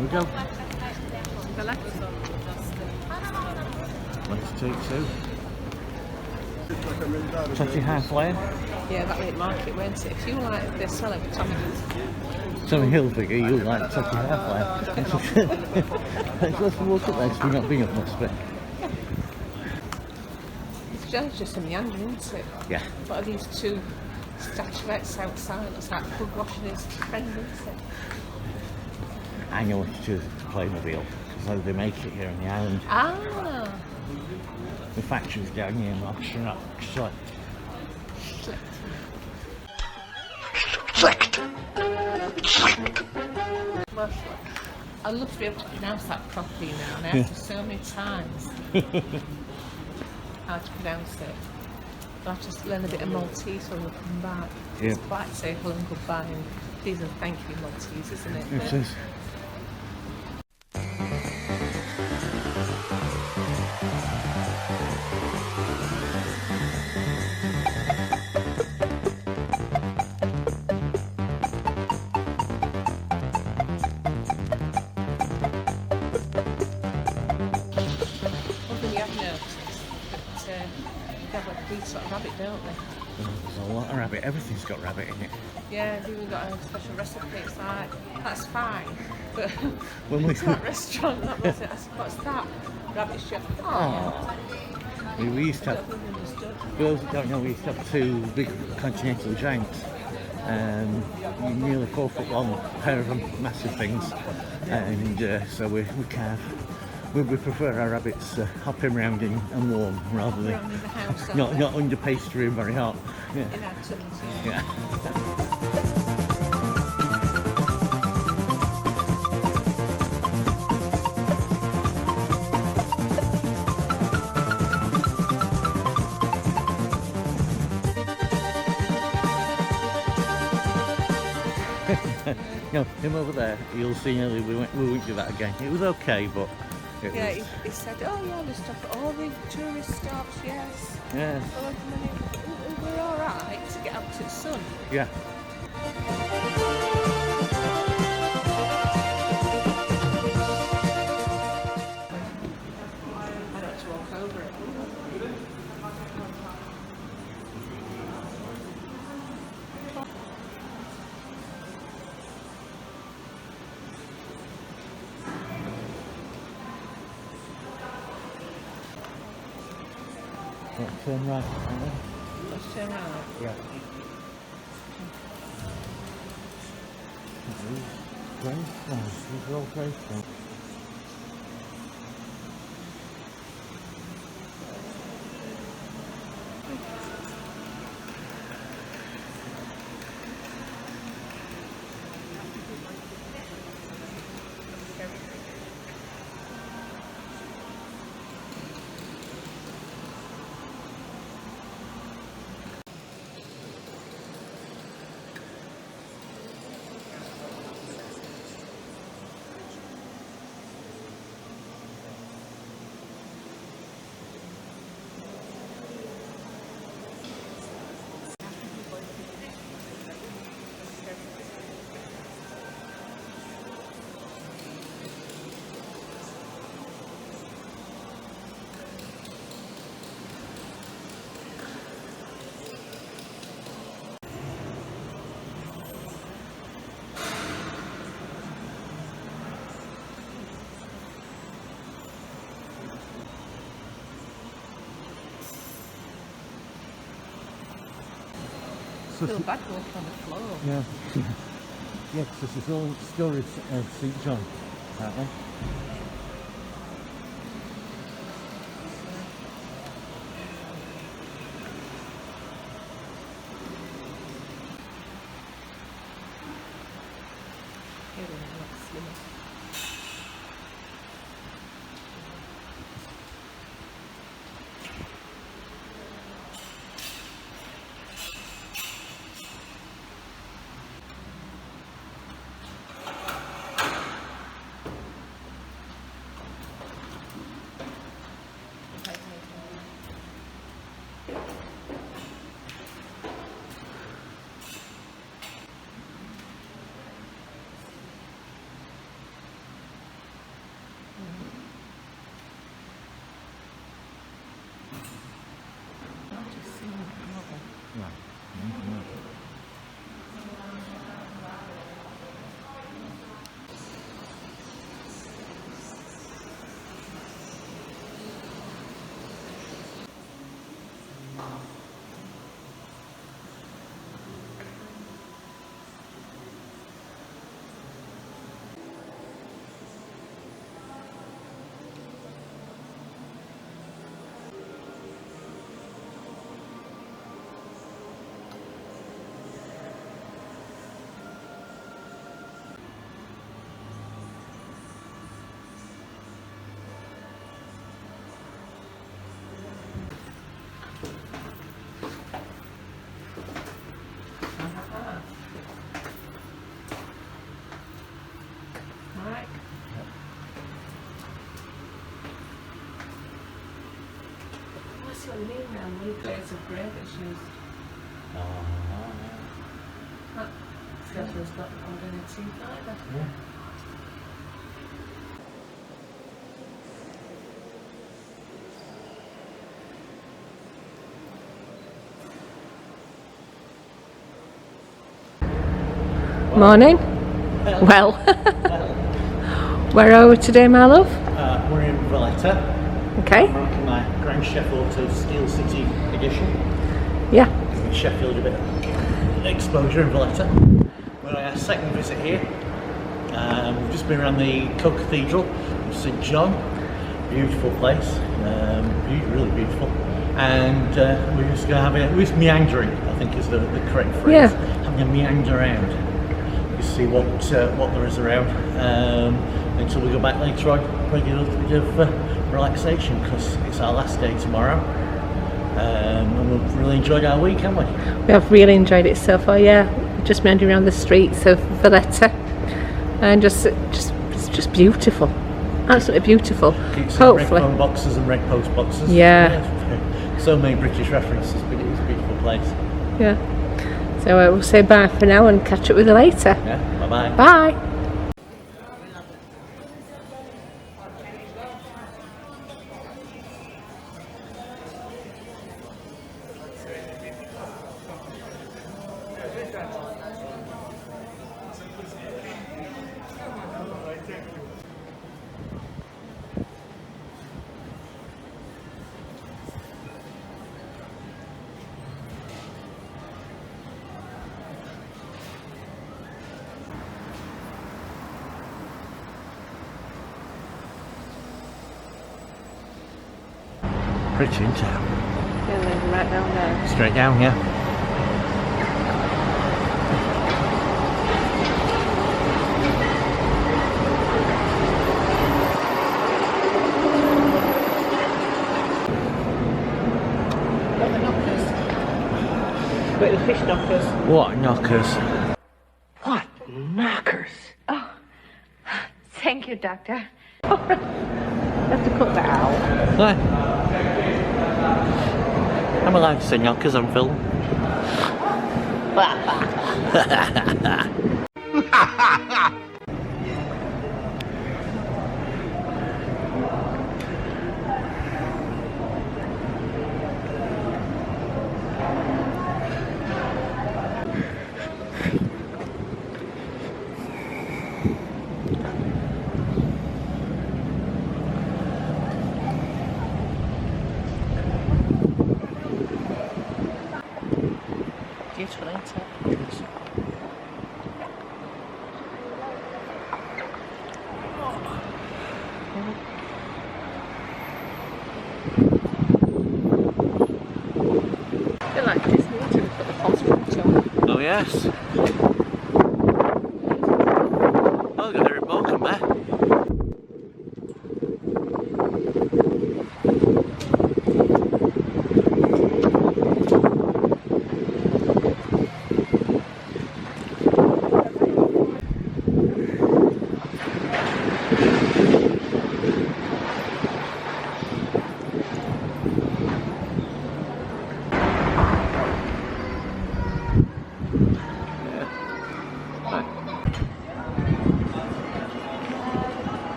There we go. Valletta. Let's take two. Totty halfway. Yeah, that late market, won't it? If you like the selling for Tommy Tommy Hilfiger, you like Totty halfway. Let's walk up there because we've not been up much bit. It's just a meander, isn't it? Yeah. What are these two statuettes outside? It's like pug washing his friend, isn't it? I know what to choose to Playmobil because they make it here on the island. Ah! The factory's down here in Rottweilers. I'd love to be able to pronounce that properly now, and I asked her so many times how to pronounce it. I'll have to learn a bit of Maltese when we come back. Yeah. It's quite say hello and goodbye and please and thank you Maltese, isn't it? It is. These sort of rabbit, don't they? There's a lot of rabbit. Everything's got rabbit in it. Yeah, they've even got a special recipe. It's like, that's fine. But When we it's that restaurant, that was it. I said, what's that? Rabbit chef. Oh. We used to have, for those that don't know, we used to have two big continental giants. Nearly 4 foot long, pair of them, massive things. And so we carve. We prefer our rabbits hopping around and warm rather than in the house, not under pastry and very hot. Yeah. In our tunnels, Yeah. No, him over there, you'll see nearly we won't do that again. It was okay, but it yeah, was... he said, oh yeah, we stop at all the tourist stops, yes. Yeah. We're alright to get out to the sun. Yeah. I don't have to walk over it. Turn right. Let's turn around. Yeah. These are all graceful. I feel bad walking on the floor. Yeah. Yeah, because this is all stories of St. John, aren't they? Here we are, let's see. what I mean now, little days of grey that's used. That schedule's not on any teeth either. Yeah. Morning. Well, where are we today, my love? We're in Valletta. Okay. I'm rocking my Grand Chef Auto Steel City edition. Yeah. Giving Sheffield a bit of exposure in Valletta. We're on our second visit here. We've just been around the Co-Cathedral of St John. Beautiful place. Really beautiful. And we're just going to have we're just meandering, I think is the correct phrase. Yeah. Having a meander around. See what there is around until we go back later on, regular bit of relaxation, because it's our last day tomorrow, and we've really enjoyed our week, haven't we? We have really enjoyed it so far. Yeah, just meandering around the streets of Valletta, and it's just beautiful, absolutely beautiful. Keep some red Hopefully, phone boxes and red post boxes. Yeah. So many British references, but it is a beautiful place. yeah. So we'll say bye for now and catch up with you later. Yeah. Bye bye. Bye. Pretty in town. Yeah, right down there. Straight down, yeah. Wait, the fish knockers. What knockers? What knockers? Oh, thank you, Doctor. Have to cut that out. What? I'm allowed to say knockers on film. Beautiful, ain't it? I feel like Disney to put the postcards on. Oh yes. Oh, look at the remote come there.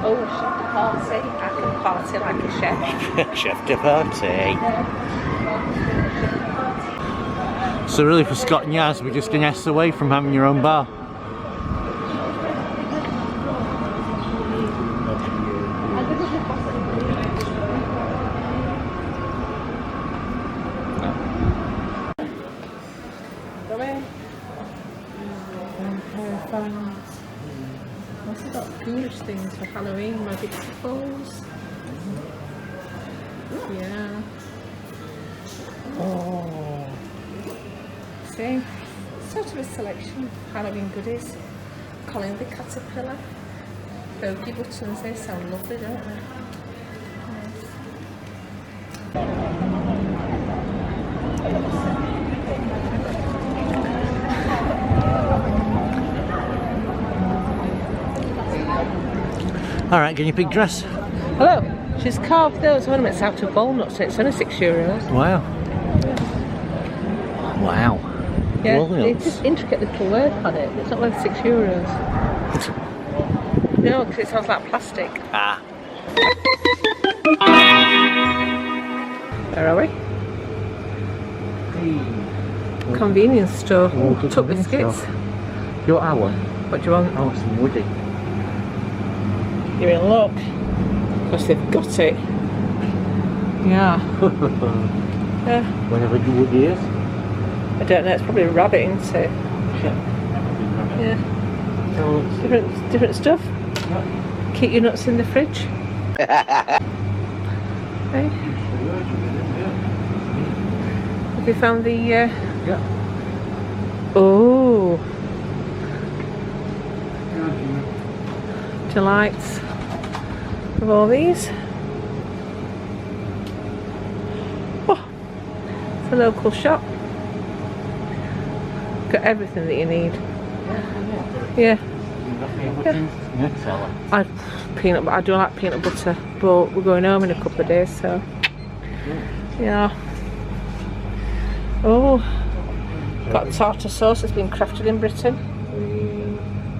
Oh, chef de party. I can party like a chef. Chef de party. So really for Scott and Yaz, we're just an S away from having your own bar. Go in. Also got ghoulish things for Halloween, magic suppose. Yeah. Oh. See, sort of a selection of Halloween goodies. Colin the caterpillar. Bogey buttons, they sound lovely, don't they? Alright, guinea pig dress. Hello. She's carved those ornaments out of walnuts. It's only €6. Wow. Wow. Yeah, Walnuts. it's just intricate little work on it. It's not worth €6. No, because it sounds like plastic. Ah. Where are we? Convenience store. Tuck biscuits. You want our one? What do you want? I want some woody. You're in luck. Because they've got it. Yeah. Yeah. Whenever the woody is. I don't know, it's probably a rabbit, isn't it? Yeah. Different stuff. Keep your nuts in the fridge. Hey. Have you found the Yeah. oh, delights of all these. Oh, it's a local shop. Got everything that you need. Yeah. I do like peanut butter, but we're going home in a couple of days, so yeah. Oh, got tartar sauce that's been crafted in Britain,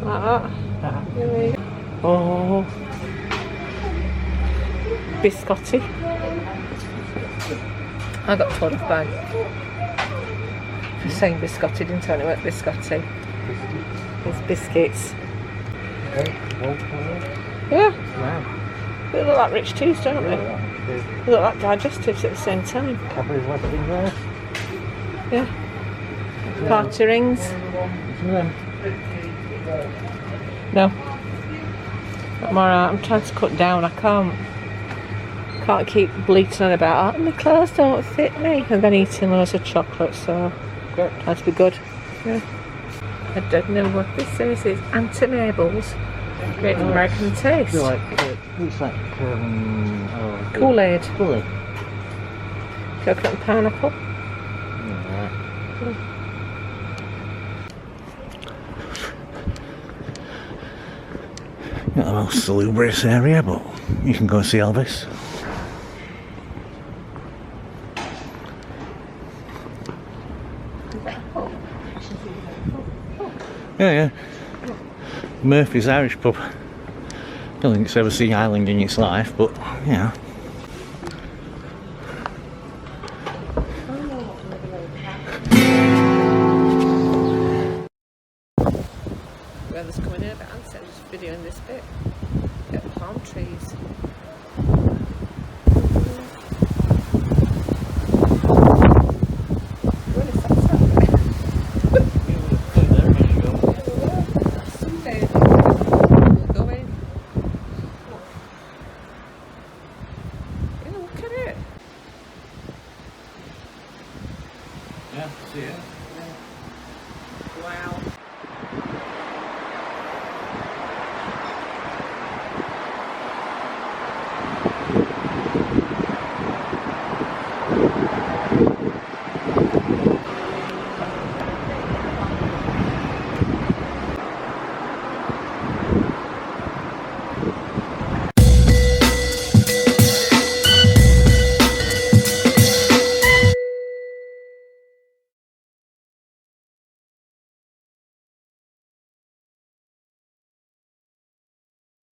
like that. Oh, biscotti. I got told off by for saying biscotti, didn't I? It weren't biscotti. It's biscuits. Yeah. Wow. They look like rich teas, don't they? They look like digestives at the same time. Yeah. Party rings. No. I'm alright. I'm trying to cut down. I can't keep bleating on about, oh, my clothes don't fit me. And then eating loads of chocolate, so that's be good. Yeah. I don't know what this is. It's Auntie Mabel's Great American Taste. Looks like Kool-Aid. Kool-Aid. Coconut and pineapple. Not the most salubrious area, but you can go and see Elvis. Yeah. Murphy's Irish pub. Don't think it's ever seen Ireland in its life, but yeah. Weather's coming in a bit, I'm just videoing this bit. Get the palm trees. Really sad. Someday we'll go in. Yeah, look at it. Yeah, see it.